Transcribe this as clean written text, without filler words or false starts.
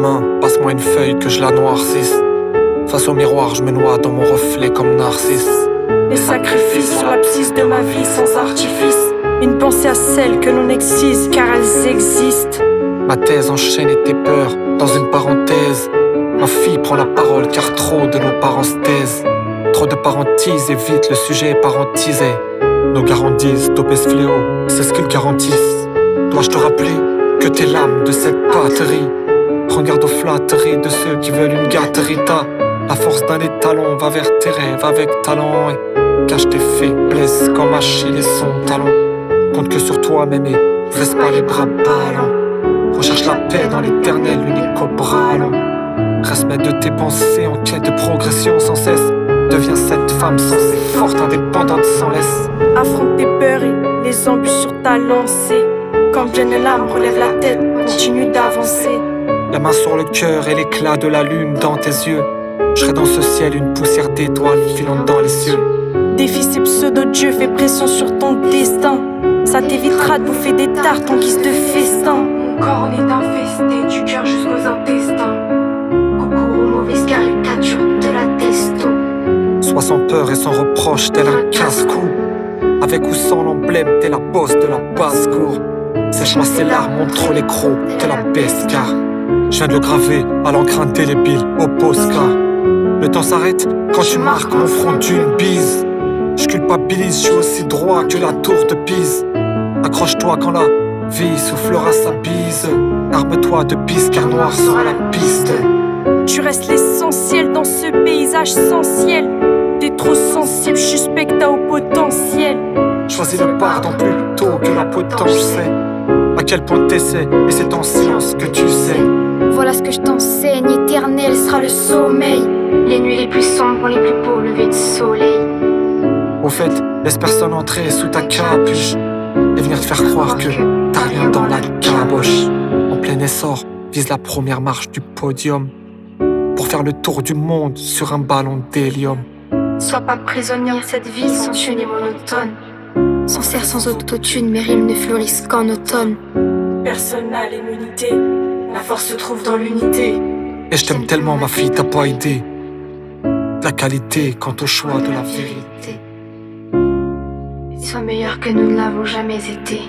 main, passe-moi une feuille que je la noircisse. Face au miroir, je me noie dans mon reflet comme Narcisse. Les sacrifices sur l'abscisse de ma vie sans artifice. Une pensée à celles que l'on excise car elles existent. Ma thèse enchaîne tes peurs dans une parenthèse. Ma fille prend la parole car trop de nos parents se taisent. Trop de parentise évite, le sujet est parentisé. Nos garandisent, topé ce fléau, c'est ce qu'ils garantissent. Dois-je te rappeler que t'es l'âme de cette batterie? Prends garde aux flatteries de ceux qui veulent une gâterie. T'as la force d'un étalon, va vers tes rêves avec talent et cache tes faiblesses comme Achille et son talon. Compte que sur toi-même et reste pas les bras ballants. Recherche la paix dans l'éternel, unique au bras long. Reste maître de tes pensées en quête de progression sans cesse. Deviens cette femme sensée, forte, indépendante, sans laisse. Affronte tes peurs et les embûches sur ta lancée. Quand vienne l'âme, relève la tête, continue d'avancer. La main sur le cœur et l'éclat de la lune dans tes yeux. Je serai dans ce ciel une poussière d'étoiles filant dans les cieux. Défie ces pseudo-dieux, fais pression sur ton destin. Ça t'évitera de bouffer des tartes en guise de festin. Mon corps en est infesté, du cœur jusqu'aux intestins. Coucou aux mauvaises caricatures de la testo. Sois sans peur et sans reproche, tel un casse-cou. Avec ou sans l'emblème, t'es la bosse de la basse-cour. Sèche-moi ces larmes, montre les crocs, t'es la baisse car je viens de le graver à l'encre indélébile au Posca. Le temps s'arrête quand tu marques mon front d'une bise. Je culpabilise, je suis aussi droit que la tour de Pise. Accroche-toi quand la vie soufflera sa bise. Arme-toi de piste car noir sera la piste. Tu restes l'essentiel dans ce paysage sans ciel. T'es trop sensible, je suspecte à haut potentiel. Choisis le pardon plutôt que la potence, je sais à quel point t'essaies et c'est en silence que tu sais. Voilà ce que je t'enseigne, éternel sera le sommeil. Les nuits les plus sombres, les plus beaux levées de soleil. Au fait, laisse personne entrer sous ta capuche et venir te faire croire que t'as rien dans la caboche. En plein essor, vise la première marche du podium pour faire le tour du monde sur un ballon d'hélium. Sois pas prisonnière de cette vie sans tune et monotone. Sans serre, sans autotune, mes rimes ne fleurissent qu'en automne. Personne n'a l'immunité, la force se trouve dans l'unité. Et je t'aime tellement ma fille, t'as pas idée de la qualité quant au choix de la vérité. Sois meilleur que nous ne l'avons jamais été.